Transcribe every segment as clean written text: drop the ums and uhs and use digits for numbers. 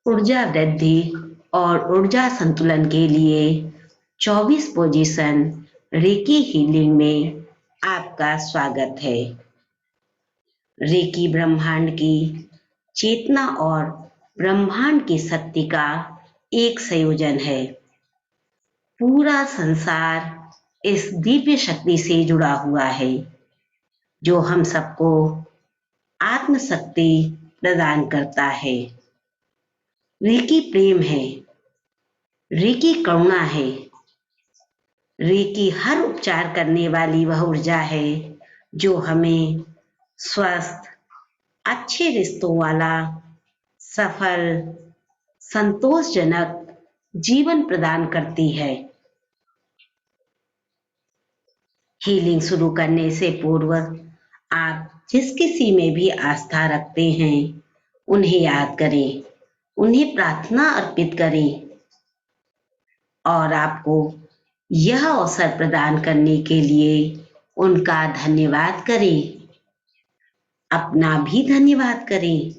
ऊर्जा वृद्धि और ऊर्जा संतुलन के लिए 24 पोजीशन रेकी हीलिंग में आपका स्वागत है। रेकी ब्रह्मांड की चेतना और ब्रह्मांड की शक्ति का एक संयोजन है। पूरा संसार इस दिव्य शक्ति से जुड़ा हुआ है जो हम सबको आत्मशक्ति प्रदान करता है। रेकी प्रेम है, रेकी करुणा है, रेकी हर उपचार करने वाली वह ऊर्जा है जो हमें स्वस्थ, अच्छे रिश्तों वाला, सफल, संतोषजनक जीवन प्रदान करती है। हीलिंग शुरू करने से पूर्व आप जिस किसी में भी आस्था रखते हैं उन्हें याद करें, उन्हें प्रार्थना अर्पित करें और आपको यह अवसर प्रदान करने के लिए उनका धन्यवाद करें। अपना भी धन्यवाद करें।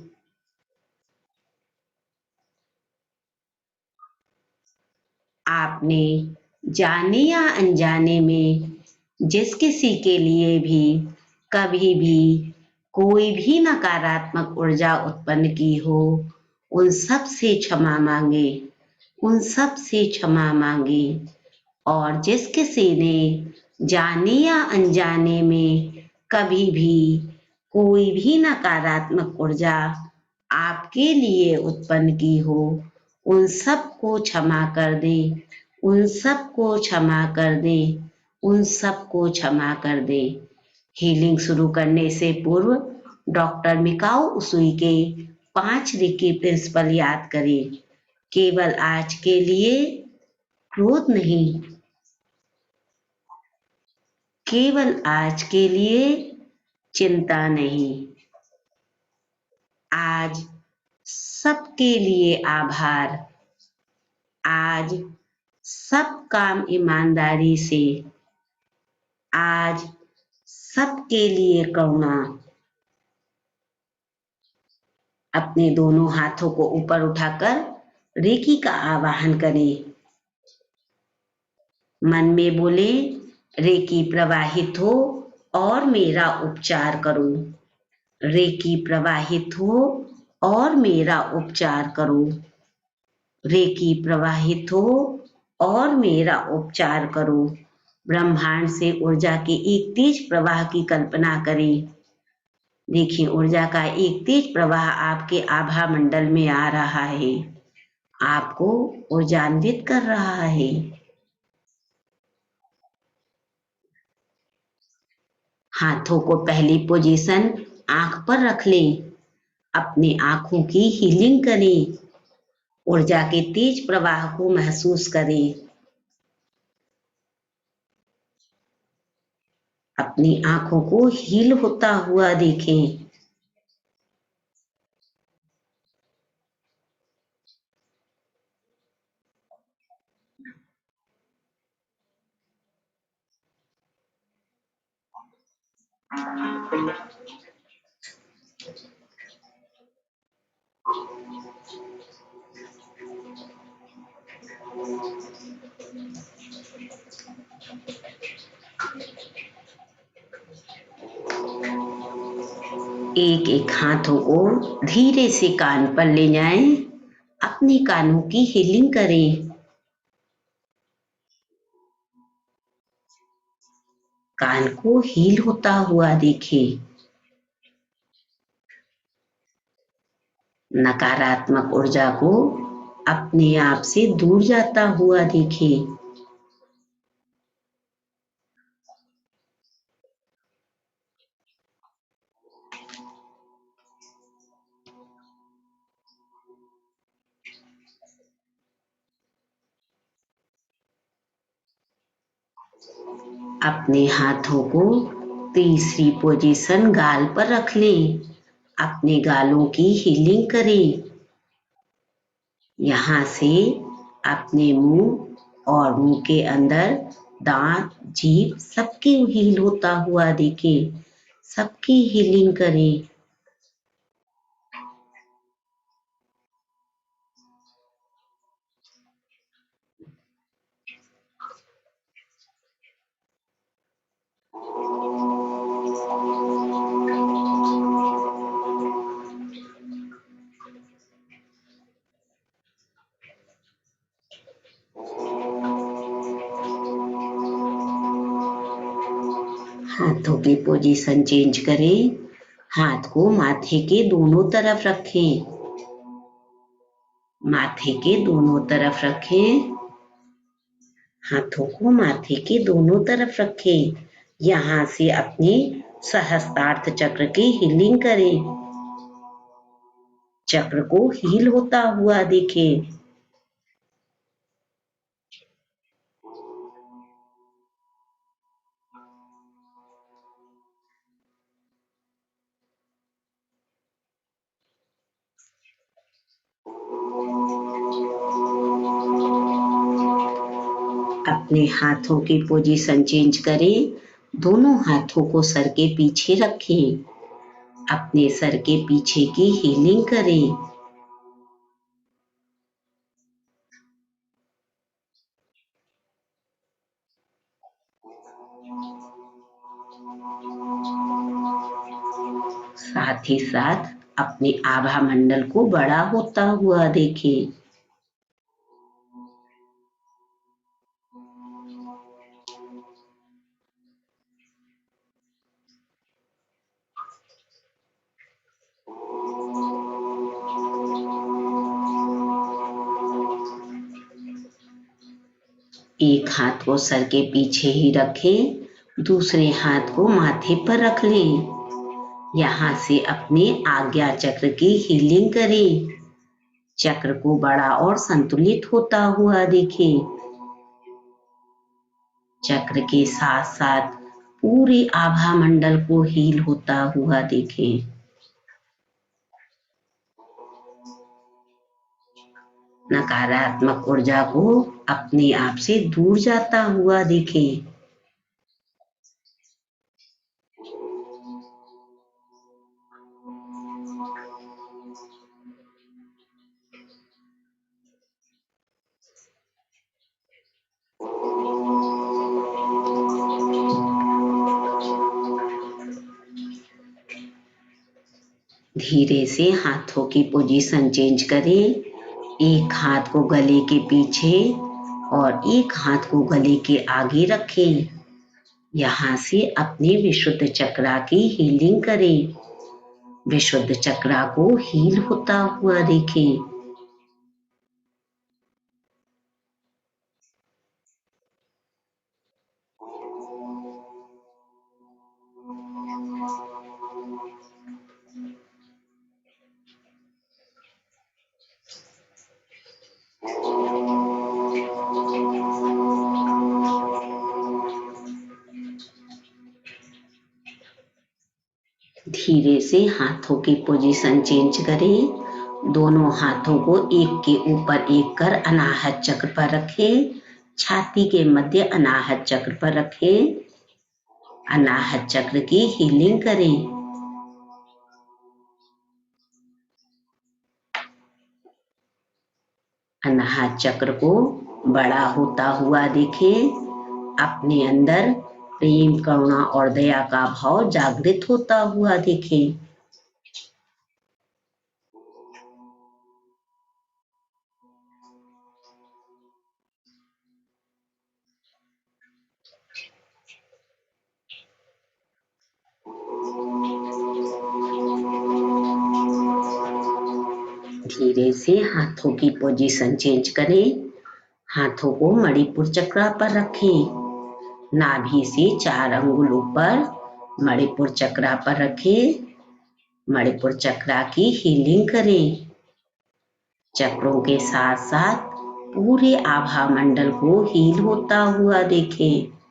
आपने जाने या अनजाने में जिस किसी के लिए भी कभी भी कोई भी नकारात्मक ऊर्जा उत्पन्न की हो, उन सब से क्षमा मांगे, उन सब से क्षमा मांगे। और जिस किसी ने जाने या अनजाने में कभी भी कोई भी नकारात्मक ऊर्जा आपके लिए उत्पन्न की हो, उन सबको क्षमा कर दें, उन सबको क्षमा कर दें, उन सबको क्षमा कर दें। हीलिंग शुरू करने से पूर्व डॉक्टर मिकाओ उसुई के 5 रेकी प्रिंसिपल याद करें। केवल आज के लिए क्रोध नहीं, केवल आज के लिए चिंता नहीं, आज सबके लिए आभार, आज सब काम ईमानदारी से, आज सबके लिए करुणा। अपने दोनों हाथों को ऊपर उठाकर रेकी का आवाहन करें। मन में बोले, रेकी प्रवाहित हो और मेरा उपचार करो। रेकी प्रवाहित हो और मेरा उपचार करो। रेकी प्रवाहित हो और मेरा उपचार करो। ब्रह्मांड से ऊर्जा के एक तेज प्रवाह की कल्पना करें। देखिए, ऊर्जा का एक तेज प्रवाह आपके आभा मंडल में आ रहा है, आपको ऊर्जान्वित कर रहा है। हाथों को पहली पोजीशन आंख पर रख लें। अपनी आंखों की हीलिंग करें। ऊर्जा के तेज प्रवाह को महसूस करें। अपनी आंखों को हील होता हुआ देखें। एक एक हाथों को धीरे से कान पर ले जाएं। अपने कानों की हीलिंग करें। कान को हील होता हुआ देखें। नकारात्मक ऊर्जा को अपने आप से दूर जाता हुआ देखें। अपने हाथों को तीसरी पोजीशन गाल पर रख लें। अपने गालों की हीलिंग करें। यहाँ से अपने मुंह और मुंह के अंदर दांत, जीभ सबकी हील होता हुआ देखें। सबकी हीलिंग करें। हाथों की पोजीशन चेंज करें। हाथ को माथे के दोनों तरफ रखें। माथे के दोनों तरफ रखें। हाथों को माथे के दोनों तरफ रखें। यहाँ से अपने सहस्त्रार्थ चक्र की हीलिंग करें। चक्र को हील होता हुआ देखें। अपने हाथों की पोजीशन चेंज करें। दोनों हाथों को सर के पीछे रखें। अपने सर के पीछे की हीलिंग करें। साथ ही साथ अपने आभा मंडल को बड़ा होता हुआ देखें। एक हाथ को सर के पीछे ही रखें। दूसरे हाथ को माथे पर रख लें। यहाँ से अपने आज्ञा चक्र की हीलिंग करें। चक्र को बड़ा और संतुलित होता हुआ देखें। चक्र के साथ साथ पूरे आभा मंडल को हील होता हुआ देखें। नकारात्मक ऊर्जा को अपने आप से दूर जाता हुआ देखें। धीरे से हाथों की पोजीशन चेंज करें। एक हाथ को गले के पीछे और एक हाथ को गले के आगे रखें। यहाँ से अपने विशुद्ध चक्रा की हीलिंग करें। विशुद्ध चक्रा को हील होता हुआ देखें। धीरे से हाथों की पोजीशन चेंज करें। दोनों हाथों को एक के ऊपर एक कर अनाहत चक्र पर रखें। छाती के मध्य अनाहत चक्र पर रखें। अनाहत चक्र की हीलिंग करें। अनाहत चक्र को बड़ा होता हुआ देखें। अपने अंदर प्रेम, करुणा और दया का भाव जागृत होता हुआ देखें। धीरे से हाथों की पोजीशन चेंज करें। हाथों को मणिपुर चक्र पर रखें। नाभि से 4 अंगुल ऊपर मणिपुर चक्र पर रखें। मणिपुर चक्र की हीलिंग करें। चक्रों के साथ साथ पूरे आभा मंडल को हील होता हुआ देखें।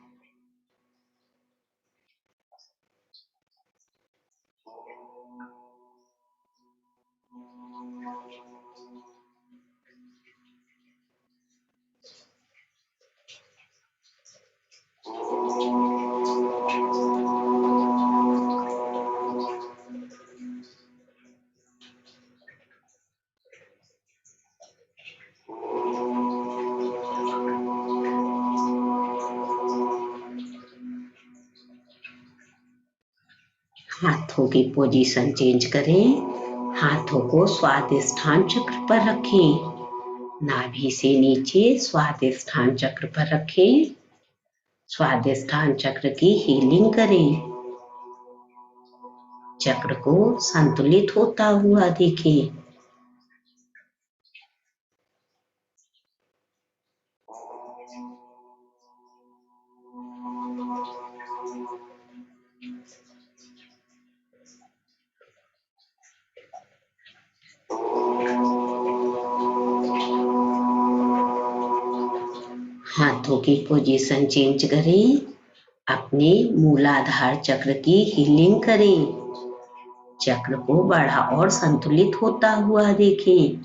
हाथों की पोजीशन चेंज करें। हाथों को स्वादिष्ठान चक्र पर रखें। नाभि से नीचे स्वादिष्ठान चक्र पर रखें। स्वादिष्ठान चक्र की हीलिंग करें। चक्र को संतुलित होता हुआ देखें। हाथों की पोजीशन चेंज करें। अपने मूलाधार चक्र की हीलिंग करें। चक्र को बड़ा और संतुलित होता हुआ देखें।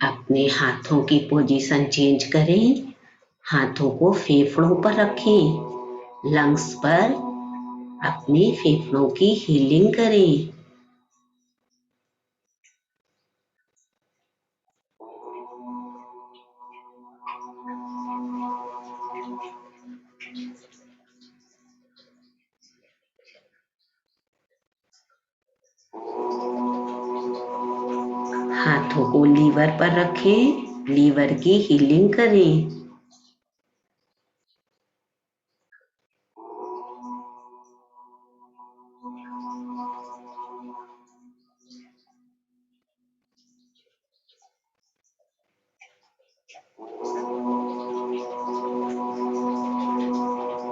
अपने हाथों की पोजीशन चेंज करें। हाथों को फेफड़ों पर रखें। लंग्स पर अपने फेफड़ों की हीलिंग करें। हाथों को लीवर पर रखें। लीवर की हीलिंग करें।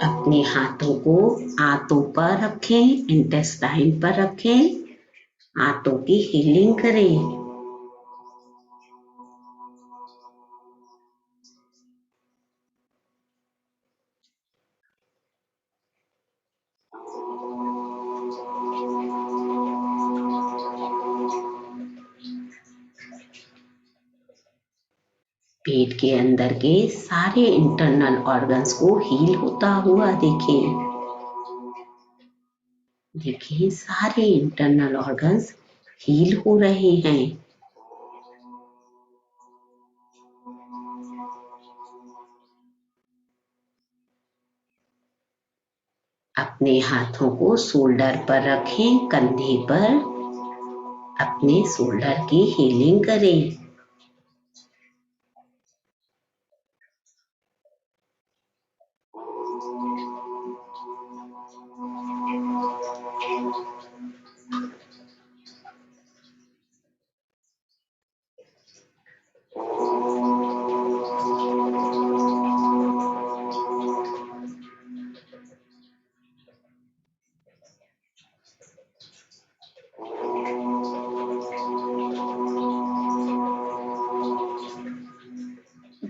अपने हाथों को आंतों पर रखें। इंटेस्टाइन पर रखें। आंतों की हीलिंग करें। पेट के अंदर के सारे इंटरनल ऑर्गन्स को हील होता हुआ देखें। देखिए सारे इंटरनल ऑर्गन्स हील हो रहे हैं। अपने हाथों को शोल्डर पर रखें। कंधे पर अपने शोल्डर की हीलिंग करें।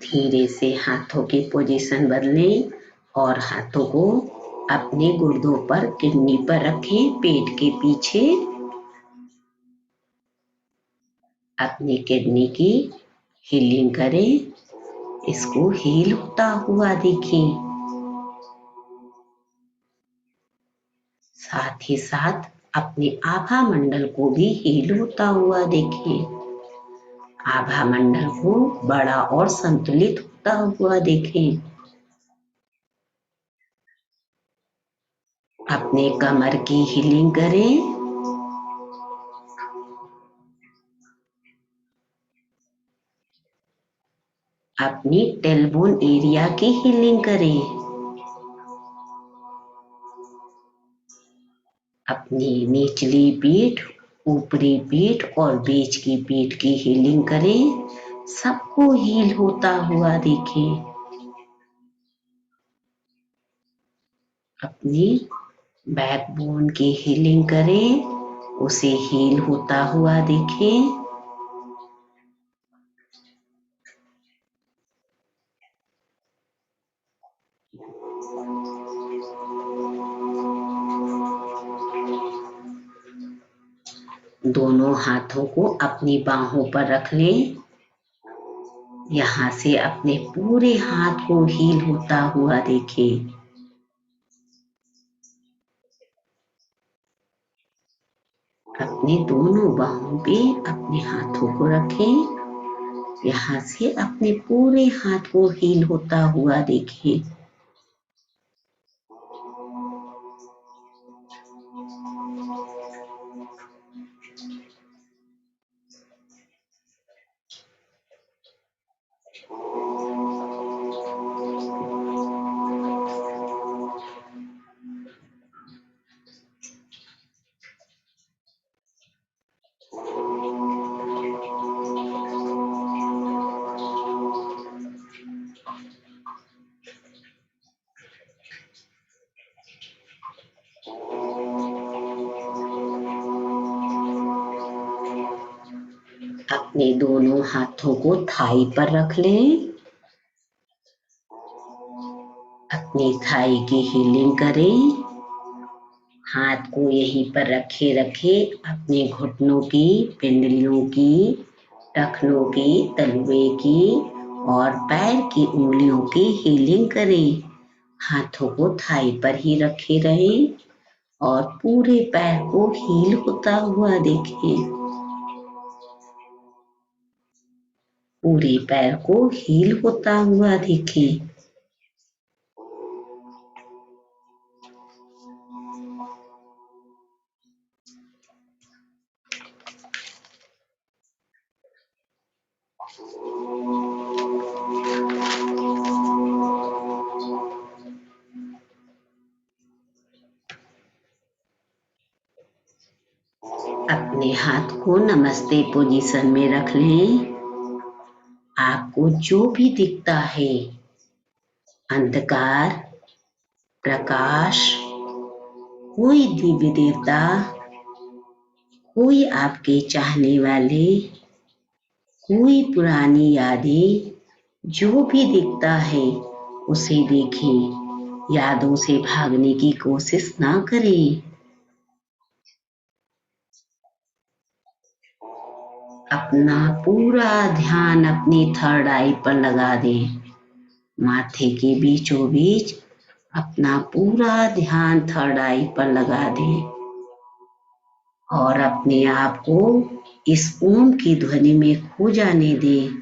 धीरे से हाथों की पोजीशन बदलें और हाथों को अपने गुर्दों पर, किडनी पर रखें। पेट के पीछे अपनी किडनी की हीलिंग करें। इसको हील होता हुआ देखें। साथ ही साथ अपने आभा मंडल को भी हील होता हुआ देखें। आभा मंडल को बड़ा और संतुलित होता हुआ देखें। अपने कमर की हीलिंग करें। अपनी टेलबोन एरिया की हीलिंग करें। अपनी निचली पीठ, ऊपरी पीठ और बीच की पीठ की हीलिंग करें। सबको हील होता हुआ देखें। अपनी बैकबोन की हीलिंग करें। उसे हील होता हुआ देखें। दोनों हाथों को अपनी बाहों पर रख लें। यहाँ से अपने पूरे हाथ को हील होता हुआ देखें। अपने दोनों बाहों पे अपने हाथों को रखें। यहाँ से अपने पूरे हाथ को हील होता हुआ देखें। अपने दोनों हाथों को थाई पर रख लें। अपनी थाई की हीलिंग करें। हाथ को यहीं पर रखे रखे अपने घुटनों की, पिंडलियों की, टखनों की, तलवे की और पैर की उंगलियों की हीलिंग करें। हाथों को थाई पर ही रखे रहें और पूरे पैर को हील होता हुआ देखें। पूरे पैर को हील होता हुआ देखें। अपने हाथ को नमस्ते पोजीशन में रख लें। आपको जो भी दिखता है, अंधकार, प्रकाश, कोई दिव्य देवता, कोई आपके चाहने वाले, कोई पुरानी यादें, जो भी दिखता है उसे देखें। यादों से भागने की कोशिश ना करें। अपना पूरा ध्यान अपनी थर्ड आई पर लगा दें। माथे के बीचों बीच अपना पूरा ध्यान थर्ड आई पर लगा दें और अपने आप को इस ओम की ध्वनि में खो जाने दें।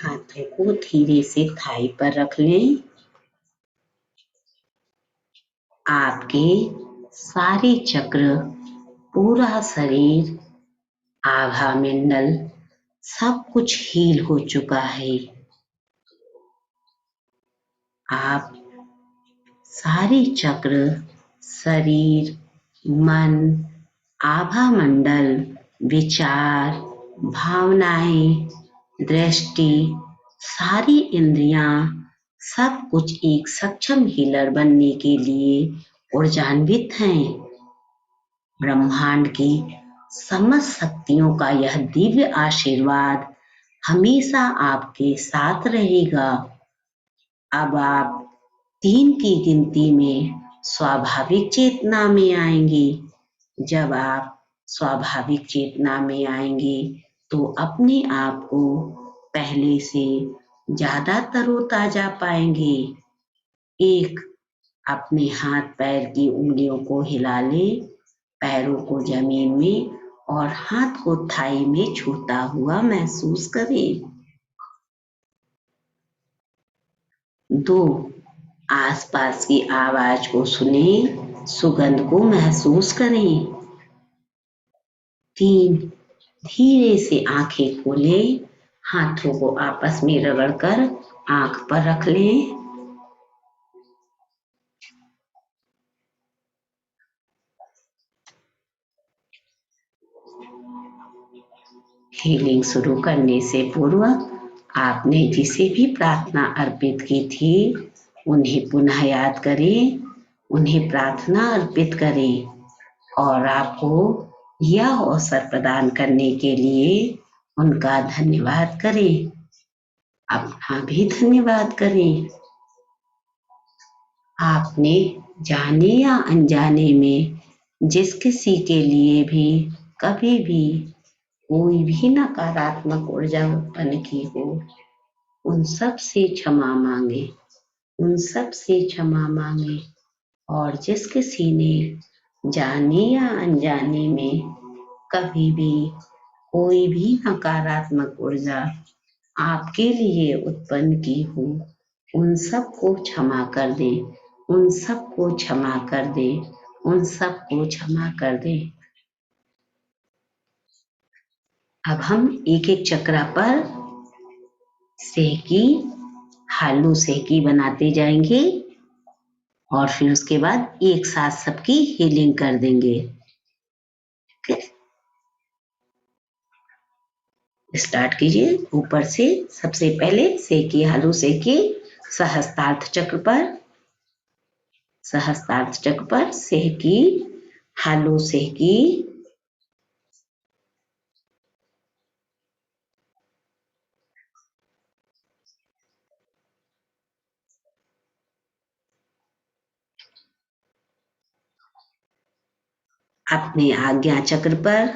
हाथों को धीरे से थाई पर रख लें। आपके सारे चक्र, पूरा शरीर, आभा मंडल सब कुछ हील हो चुका है। आप सारे चक्र, शरीर, मन, आभा मंडल, विचार, भावनाएं, दृष्टि, सारी इंद्रियां, सब कुछ एक सक्षम हीलर बनने के लिए ऊर्जान्वित हैं। ब्रह्मांड की समस्त शक्तियों का यह दिव्य आशीर्वाद हमेशा आपके साथ रहेगा। अब आप 3 की गिनती में स्वाभाविक चेतना में आएंगे। जब आप स्वाभाविक चेतना में आएंगे तो अपने आप को पहले से ज्यादा तरोताजा पाएंगे। एक, अपने हाथ पैर की उंगलियों को हिला ले, पैरों को जमीन में और हाथ को थाई में छूता हुआ महसूस करें। 2, आसपास की आवाज को सुने, सुगंध को महसूस करें। 3, धीरे से आंखें खोलें, हाथों को आपस में रगड़कर आंख पर रख लें। हीलिंग शुरू करने से पूर्व आपने जिसे भी प्रार्थना अर्पित की थी उन्हें पुनः याद करें, उन्हें प्रार्थना अर्पित करें और आपको यह अवसर प्रदान करने के लिए उनका धन्यवाद करें। अपना भी धन्यवाद करें। आपने जाने या अनजाने में जिस किसी के लिए भी कभी भी कोई भी नकारात्मक ऊर्जा उत्पन्न की हो, उन सब से क्षमा मांगे, उन सब से क्षमा मांगे। और जिस किसी ने जाने या अनजाने में कभी भी कोई भी नकारात्मक ऊर्जा आपके लिए उत्पन्न की हो, उन सबको क्षमा कर दे, उन सबको क्षमा कर दे, उन सबको क्षमा कर दे। अब हम एक एक चक्रा पर सेहकी, हालू सेहकी बनाते जाएंगे और फिर उसके बाद एक साथ सबकी हीलिंग कर देंगे। स्टार्ट कीजिए ऊपर से। सबसे पहले सेहकी हालू सेहकी सहस्त्रार्थ चक्र पर, सहस्त्रार्थ चक्र पर सेहकी हालू सेहकी। अपने आज्ञा चक्र पर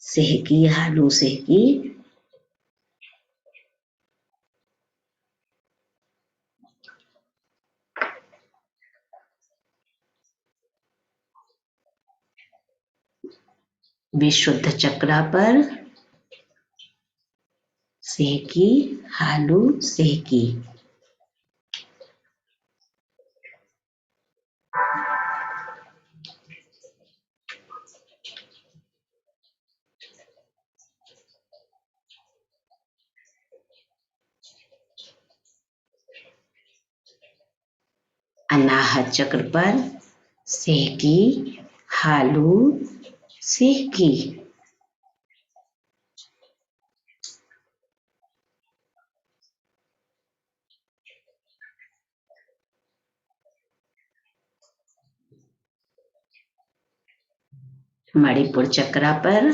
सेहकी हालू सेहकी। विशुद्ध चक्रा पर सेहकी हालू सेहकी। अनाहत चक्र पर सेहकी हालू सेहकी। मणिपुर चक्रा पर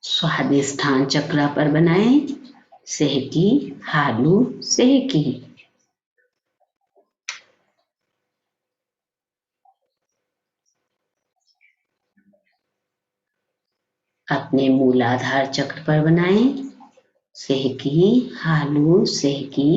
स्वादिष्ठान चक्रा पर बनाएं सेहकी हालू सेहकी। अपने मूलाधार चक्र पर बनाएं सेहकी हालू सेहकी।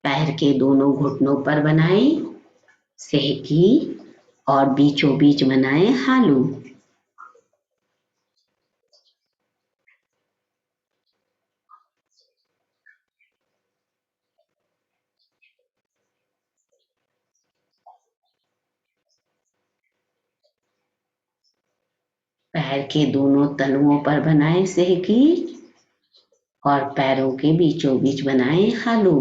पैर के दोनों घुटनों पर बनाएं सेहकी और बीचों बीच बनाएं हालू। पैर के दोनों तलुओं पर बनाएं सेहकी और पैरों के बीचों बीच बनाएं हालू।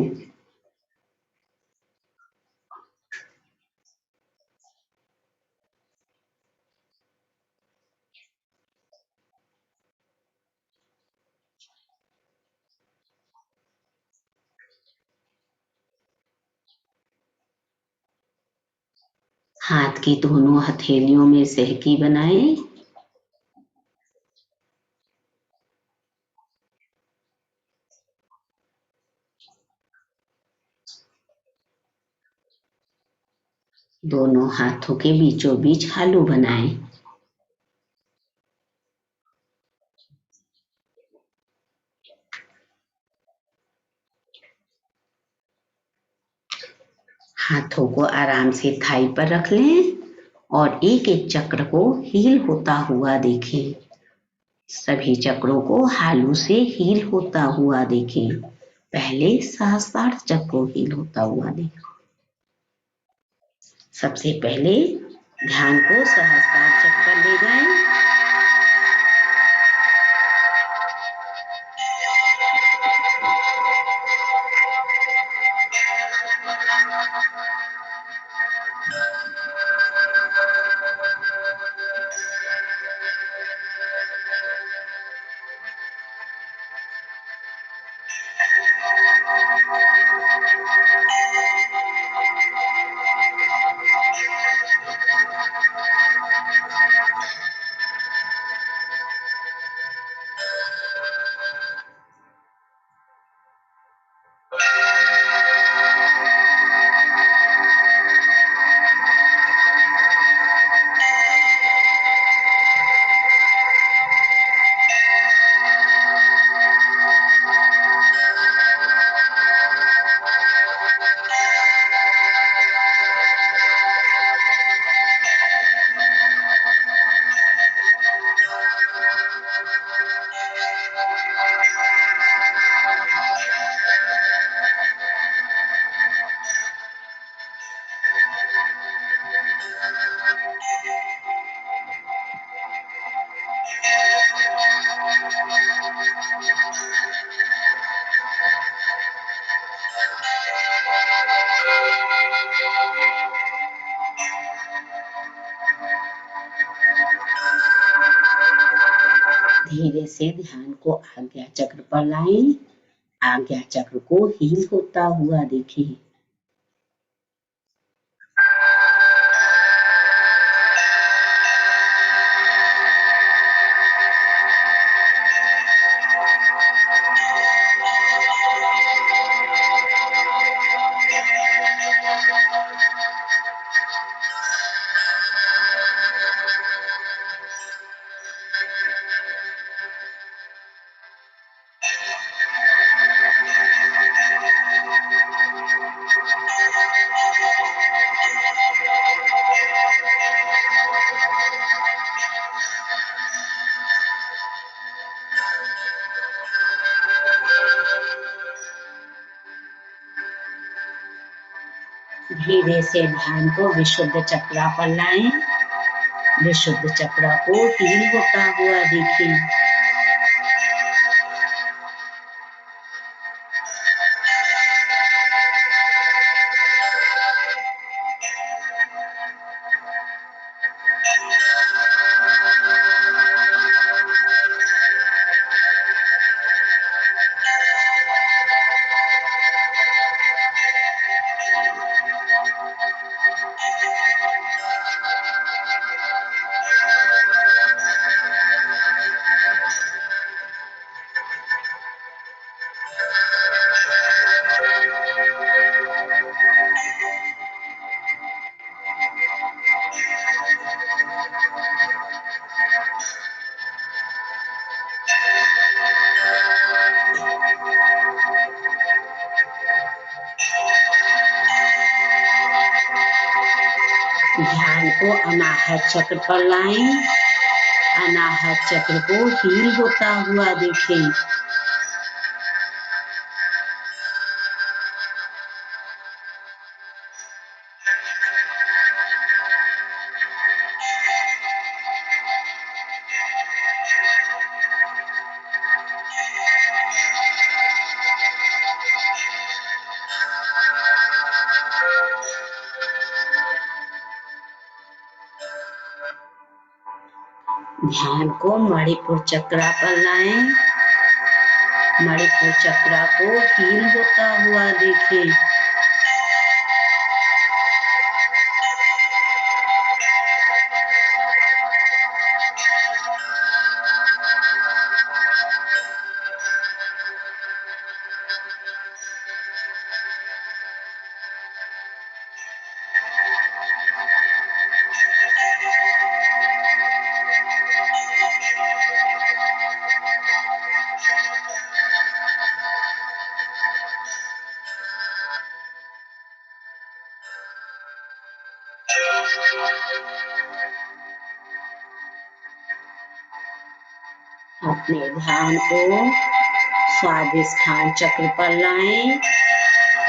हाथ की दोनों हथेलियों में सिहकी बनाएं। दोनों हाथों के बीचों बीच हालू बनाएं। हाथों को आराम से थाई पर रख लें और एक एक चक्र को हील होता हुआ देखें। सभी चक्रों को हालू से हील होता हुआ देखें। पहले सहस्त्रार चक्र को हील होता हुआ देखें। सबसे पहले ध्यान को सहस्त्रार चक्र पर ले जाएं। धीरे से ध्यान को आज्ञा चक्र पर लाएं। आज्ञा चक्र को हील होता हुआ देखें। धीरे से ध्यान को विशुद्ध चक्रा पर लाएं। विशुद्ध चक्रा को हील होता हुआ देखें। ध्यान को अनाहत चक्र पर लाएं। अनाहत चक्र को हील होता हुआ देखें। ध्यान को मणिपुर चक्रा पर लाएं। मणिपुर चक्रा को हील होता हुआ देखें। अपने ध्यान को स्वादिष्ठान चक्र पर लाएं।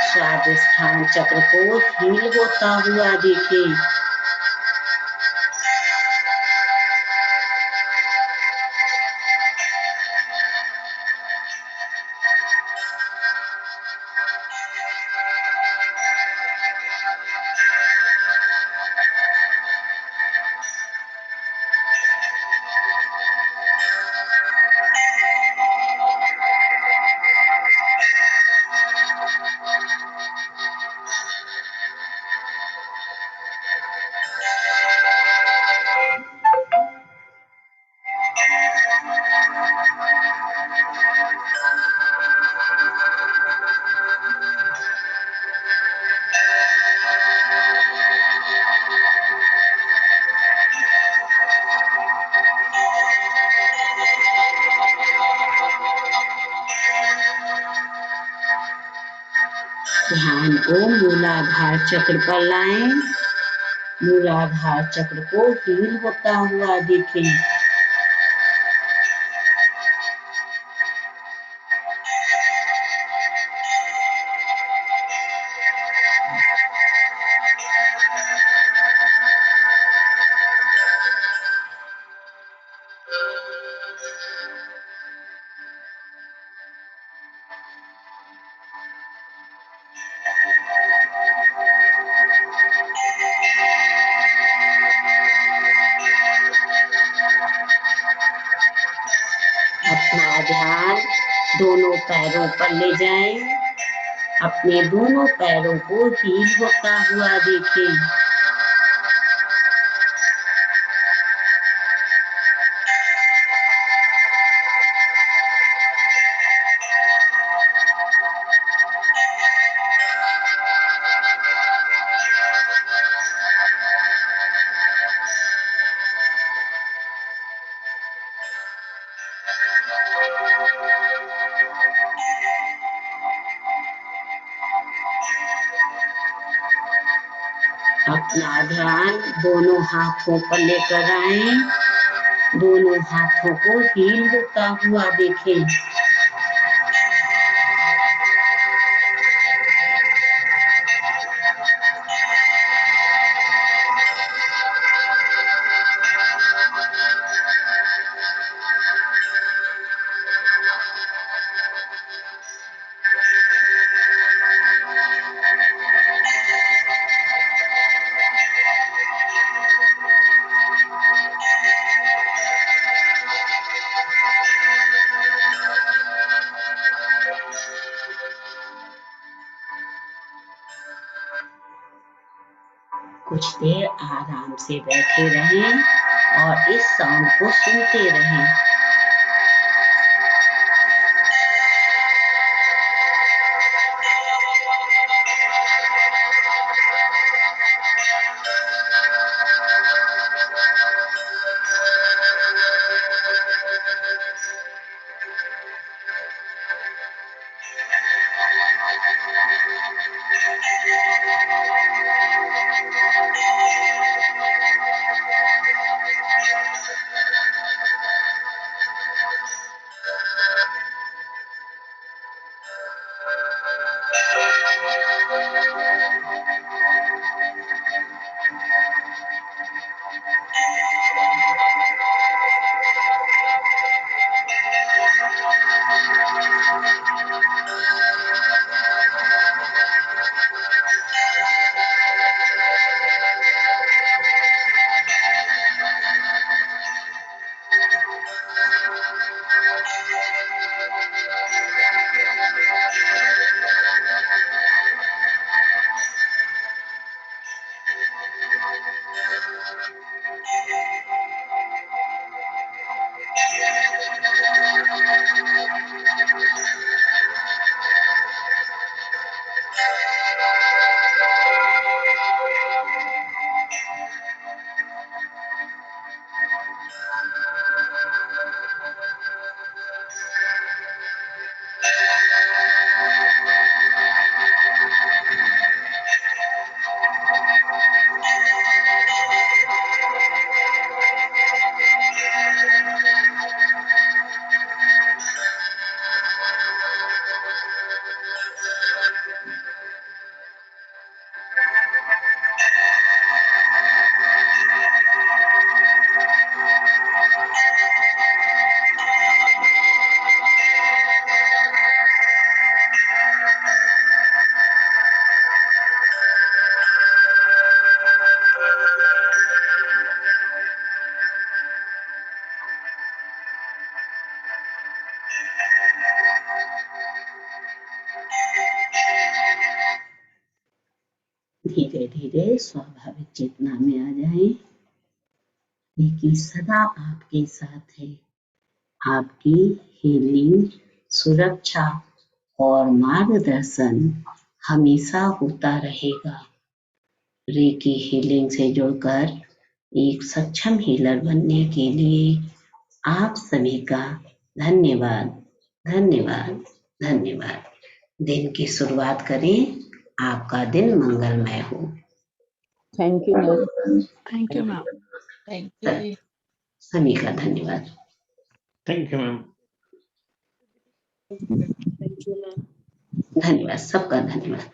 स्वादिष्ठान चक्र को हील होता हुआ देखें। ध्यान को मूलाधार चक्र पर लाएं। मूलाधार चक्र को हील होता हुआ देखें। अपना ध्यान दोनों पैरों पर ले जाएं। अपने दोनों पैरों को हील होता हुआ देखें। अपना ध्यान दोनों हाथों पर लेकर आएं। दोनों हाथों को हील होता हुआ देखें। कुछ देर आराम से बैठे रहें और इस साउंड को सुनते रहें। धीरे धीरे स्वाभाविक चेतना में आ जाएं। लेकिन सदा आपके साथ है। आपकी हीलिंग, सुरक्षा और मार्गदर्शन हमेशा होता रहेगा। रेकी हीलिंग से जुड़कर एक सक्षम हीलर बनने के लिए आप सभी का धन्यवाद, धन्यवाद, धन्यवाद। दिन की शुरुआत करें। आपका दिन मंगलमय हो। Thank you ma'am. Thank you ma'am. Thank you जी। सभी का धन्यवाद। Thank you ma'am. Thank you ma'am. धन्यवाद, सबका धन्यवाद।